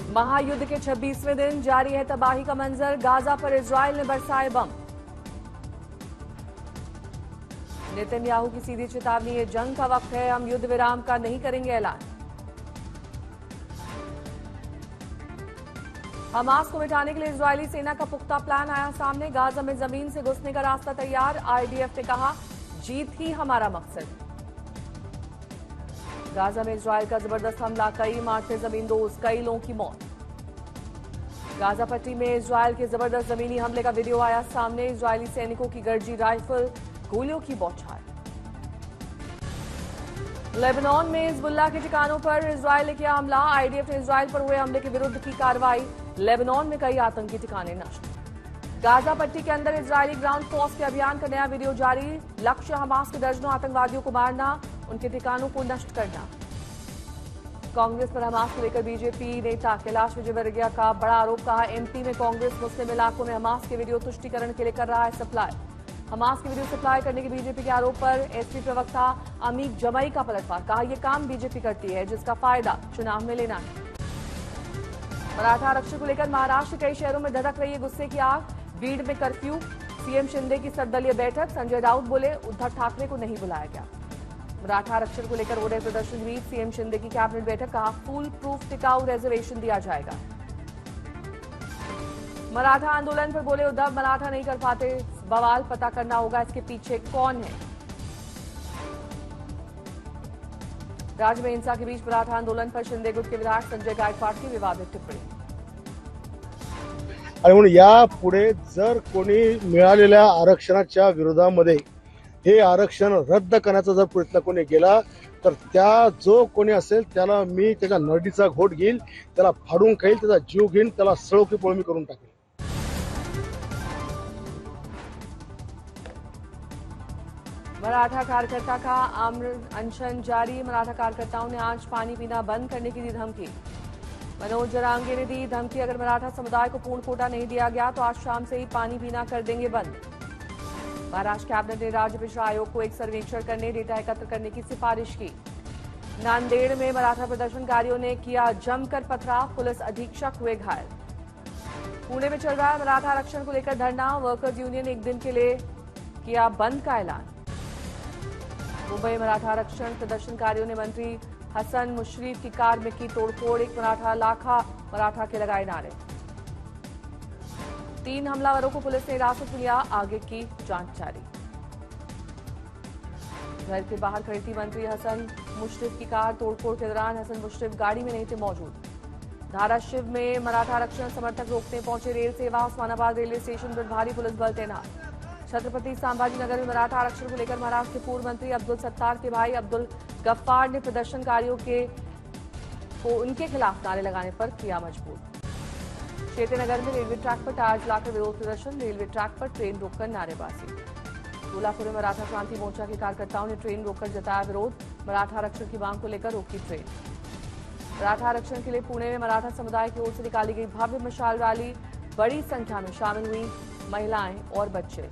महायुद्ध के 26वें दिन जारी है तबाही का मंजर। गाजा पर इजराइल ने बरसाए बम। नेतन्याहू की सीधी चेतावनी, ये जंग का वक्त है, हम युद्ध विराम का नहीं करेंगे ऐलान। हमास को मिटाने के लिए इजरायली सेना का पुख्ता प्लान आया सामने। गाजा में जमीन से घुसने का रास्ता तैयार। आईडीएफ ने कहा, जीत ही हमारा मकसद। गाजा में इजरायल का जबरदस्त हमला, कई मारते जमींदोज, कई लोगों की मौत। गाजा पट्टी में इजरायल के जबरदस्त जमीनी हमले का वीडियो आया सामने। इजरायली सैनिकों की गरजी राइफल, गोलियों की बौछार। लेबनान में हिजबुल्लाह के ठिकानों पर इजरायल ने किया हमला। आईडीएफ ने इजरायल पर हुए हमले के विरुद्ध की कार्रवाई। लेबनान में कई आतंकी ठिकाने नष्ट। गाजा पट्टी के अंदर इजरायली ग्राउंड फोर्स के अभियान का नया वीडियो जारी। लक्ष्य हमास के दर्जनों आतंकवादियों को मारना, उनके ठिकानों को नष्ट करना। कांग्रेस पर हमास को लेकर बीजेपी नेता कैलाश विजयवर्गीय का बड़ा आरोप, कहा एमपी में कांग्रेस मुस्लिम इलाकों में हमास के वीडियो तुष्टीकरण के लिए कर रहा है सप्लाई। हमास के वीडियो सप्लाई करने के बीजेपी के आरोप पर एसपी प्रवक्ता अमीक जमई का पलटवार, कहा यह काम बीजेपी करती है जिसका फायदा चुनाव में लेना है। मराठा आरक्षण को लेकर महाराष्ट्र के कई शहरों में धधक रही है गुस्से की आग। बीड में कर्फ्यू, सीएम शिंदे की सर्वदलीय बैठक। संजय राउत बोले, उद्धव ठाकरे को नहीं बुलाया गया। मराठा आरक्षण को लेकर हो रहे प्रदर्शन के बीच सीएम शिंदे की कैबिनेट बैठक, कहा फुल प्रूफ टिकाऊ रिजर्वेशन दिया जाएगा। मराठा आंदोलन पर बोले उद्धव, मराठा नहीं कर पाते बवाल, पता करना होगा इसके पीछे कौन है। राज्य में हिंसा के बीच मराठा आंदोलन पर शिंदे गुट के विधायक संजय गायकवाड की विवादित टिप्पणी। आणि म्हणून यापुढे जर कोणी मिळालेल्या आरक्षणाच्या विरोधामध्ये हे आरक्षण रद्द करण्याचा जर प्रयत्न कोणी केला तर त्या जो कोणी असेल त्याला मी त्याच्या नरडीचा घोट घेईल, त्याला फाडून खाईल, त्याचा जीव घेईन, त्याला सळो की पळो मी करून टाकेल। मराठा कार्यकर्ता का आमरण अनशन जारी। मराठा कार्यकर्ताओं ने आज पानी पीना बंद करने की दी धमकी। मनोज जरांगे ने दी धमकी, अगर मराठा समुदाय को पूर्ण कोटा नहीं दिया गया तो आज शाम से ही पानी पीना कर देंगे बंद। महाराष्ट्र कैबिनेट ने राज्य पिछड़ा आयोग को एक सर्वेक्षण करने, डेटा एकत्र करने की सिफारिश की। नांदेड़ में मराठा प्रदर्शनकारियों ने किया जमकर पथराव, पुलिस अधीक्षक हुए घायल। पुणे में चल रहा है मराठा आरक्षण को लेकर धरना, वर्कर्स यूनियन एक दिन के लिए किया बंद का ऐलान। मुंबई मराठा आरक्षण प्रदर्शनकारियों ने मंत्री हसन मुशर्रफ की कार में की तोड़फोड़, एक मराठा लाखा मराठा के लगाए नारे। 3 हमलावरों को पुलिस ने हिरासत में लिया, आगे की जांच जारी। घर के बाहर खड़ी थी मंत्री हसन मुशर्रफ की कार, तोड़फोड़ के दौरान हसन मुशर्रफ गाड़ी में नहीं थे मौजूद। धाराशिव में मराठा आरक्षण समर्थक रोकने पहुंचे रेल सेवा, उस्मानाबाद रेलवे स्टेशन पर भारी पुलिस बल तैनात। छत्रपति संभाजी नगर में मराठा आरक्षण को लेकर महाराष्ट्र के पूर्व मंत्री अब्दुल सत्तार के भाई अब्दुल गफ्फार ने प्रदर्शनकारियों को उनके खिलाफ नारे लगाने पर किया मजबूर। शेतेनगर में रेलवे ट्रैक पर टायर जलाकर विरोध प्रदर्शन, रेलवे ट्रैक पर ट्रेन रोककर नारेबाजी। सोलापुर में मराठा क्रांति मोर्चा के कार्यकर्ताओं ने ट्रेन रोककर जताया विरोध, मराठा आरक्षण की मांग को लेकर रोकी ट्रेन। मराठा आरक्षण के लिए पुणे में मराठा समुदाय की ओर से निकाली गई भव्य मशाल रैली, बड़ी संख्या में शामिल हुई महिलाएं और बच्चे।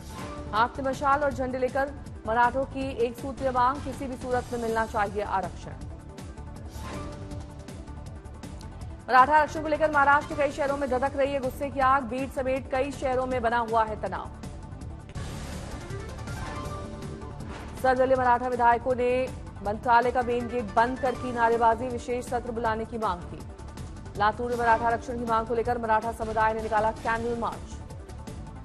हाथ में मशाल और झंडे लेकर मराठों की एक सूत्रीय मांग, किसी भी सूरत में मिलना चाहिए आरक्षण। मराठा आरक्षण को लेकर महाराष्ट्र के कई शहरों में धधक रही है गुस्से की आग। बीड समेत कई शहरों में बना हुआ है तनाव। सर्वदलीय मराठा विधायकों ने मंत्रालय का मेन गेट बंद कर की नारेबाजी, विशेष सत्र बुलाने की मांग की। लातूर में मराठा आरक्षण की मांग को लेकर मराठा समुदाय ने निकाला कैंडल मार्च।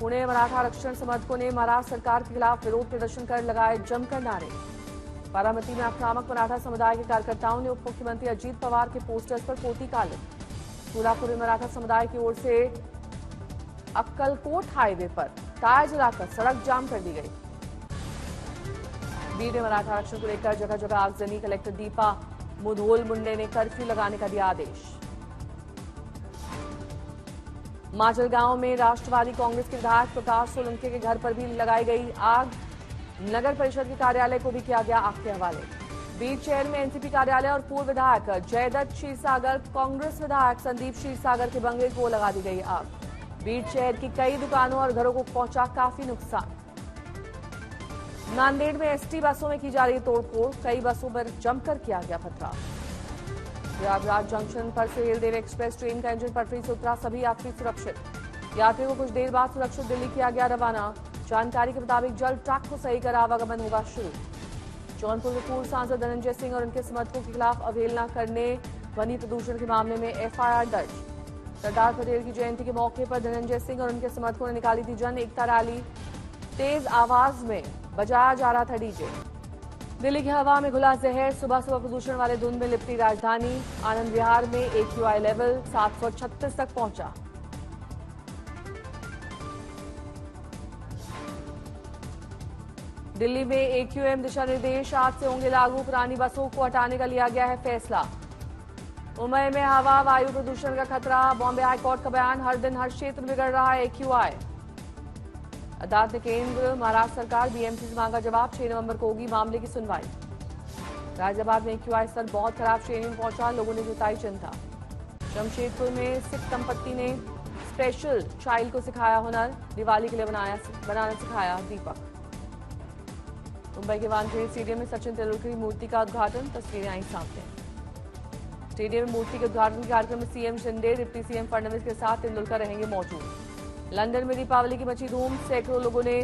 पुणे में मराठा आरक्षण समर्थकों ने महाराष्ट्र सरकार के खिलाफ विरोध प्रदर्शन कर लगाए जमकर नारे। बारामती में आक्रामक मराठा समुदाय के कार्यकर्ताओं ने उप मुख्यमंत्री अजीत पवार के पोस्टर्स पर पोती काले। सोलापुर में मराठा समुदाय की ओर से अक्कलकोट हाईवे पर टायर जलाकर सड़क जाम कर दी गई। बीड में मराठा आरक्षण को लेकर जगह जगह आगजनी, कलेक्टर दीपा मुधोल मुंडे ने कर्फ्यू लगाने का दिया आदेश। माजलगांव में राष्ट्रवादी कांग्रेस के विधायक प्रकाश सोलंकी के घर पर भी लगाई गई आग, नगर परिषद के कार्यालय को भी किया गया आग के हवाले। बीड शहर में एनसीपी कार्यालय और पूर्व विधायक जयदत्त क्षीरसागर, कांग्रेस विधायक संदीप क्षीरसागर के बंगले को लगा दी गई आग। बीड शहर की कई दुकानों और घरों को पहुंचा काफी नुकसान। नांदेड़ में एसटी बसों में की जा रही तोड़फोड़, कई बसों पर जमकर किया गया पथराव। प्रयागराज जंक्शन पर से हेलदेव एक्सप्रेस ट्रेन का इंजन पटरी से उतरा, सभी यात्री सुरक्षित। यात्रियों को कुछ देर बाद सुरक्षित दिल्ली किया गया रवाना। जानकारी के मुताबिक जल्द ट्रक को सही कर आवागमन होगा शुरू। जौनपुर में पूर्व सांसद धनंजय सिंह और उनके समर्थकों के खिलाफ अवहेलना करने, ध्वनि प्रदूषण के मामले में एफआईआर दर्ज। सरदार पटेल की जयंती के मौके पर धनंजय सिंह और उनके समर्थकों ने निकाली थी जन एकता रैली। तेज आवाज में बजाया जा रहा था डीजे। दिल्ली की हवा में घुला जहर, सुबह सुबह प्रदूषण वाले धुंध में लिपटी राजधानी। आनंद विहार में AQI लेवल 736 तक पहुंचा। दिल्ली में AQM दिशा निर्देश आज से होंगे लागू, पुरानी बसों को हटाने का लिया गया है फैसला। मुंबई में हवा वायु प्रदूषण का खतरा, बॉम्बे हाईकोर्ट का बयान, हर दिन हर क्षेत्र में बिगड़ रहा है AQI। अदालत ने केंद्र महाराष्ट्र सरकार BMC से मांगा जवाब, 6 नवंबर को होगी मामले की सुनवाई। गाजियाबाद में AQI स्तर बहुत खराब श्रेणी में पहुंचा, लोगों ने जताई चिंता। जमशेदपुर में सिख दंपत्ति ने स्पेशल चाइल्ड को सिखाया हुनर, दिवाली के लिए बनाना सिखाया दीपक। मुंबई के वानखेड़े स्टेडियम में सचिन तेंदुलकर की मूर्ति का उद्घाटन, तस्वीरें आई सामने। स्टेडियम में मूर्ति के उद्घाटन के कार्यक्रम में CM Shinde, deputy CM Fadnavis के साथ तेंदुलकर रहेंगे मौजूद। लंदन में दीपावली की मची धूम, सैकड़ों लोगों ने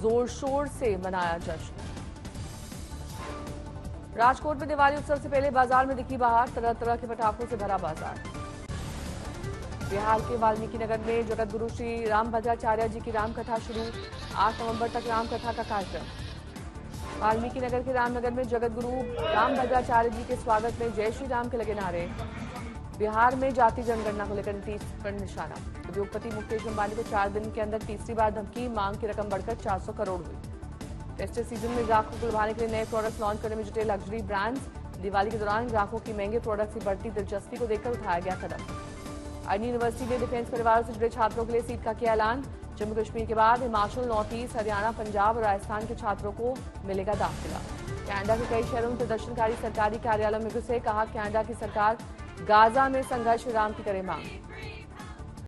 जोर शोर से मनाया जश्न। राजकोट में दिवाली उत्सव से पहले बाजार में दिखी बहार, तरह तरह के पटाखों से भरा बाजार। बिहार के वाल्मीकि नगर में जगत गुरु श्री रामभद्राचार्य जी की रामकथा शुरू, 8 नवंबर तक रामकथा का कार्यक्रम। वाल्मीकि नगर के रामनगर में जगत गुरु रामभद्राचार्य जी के स्वागत में जय श्री राम के लगे नारे। बिहार में जाति जनगणना को लेकर नीतीश पर निशाना। उद्योगपति मुकेश अंबानी को 4 दिन के अंदर तीसरी बार धमकी, मांग की रकम बढ़कर 400 करोड़ हुई। फेस्टिव सीजन में ग्राहकों को लुभाने के लिए नए प्रोडक्ट्स लॉन्च करने में जुटे लग्जरी ब्रांड्स। दिवाली के दौरान ग्राहकों की महंगे प्रोडक्ट्स की बढ़ती दिलचस्पी को देखकर उठाया गया कदम। आईनी यूनिवर्सिटी में डिफेंस परिवारों से जुड़े छात्रों के लिए सीट का किया ऐलान। जम्मू कश्मीर के बाद हिमाचल, नॉर्थ ईस्ट, हरियाणा, पंजाब और राजस्थान के छात्रों को मिलेगा दाखिला। कनाडा के कई शहरों में प्रदर्शनकारी सरकारी कार्यालयों में घुसे, कहा कनाडा की सरकार गाजा में संघर्ष विराम की करे मांग।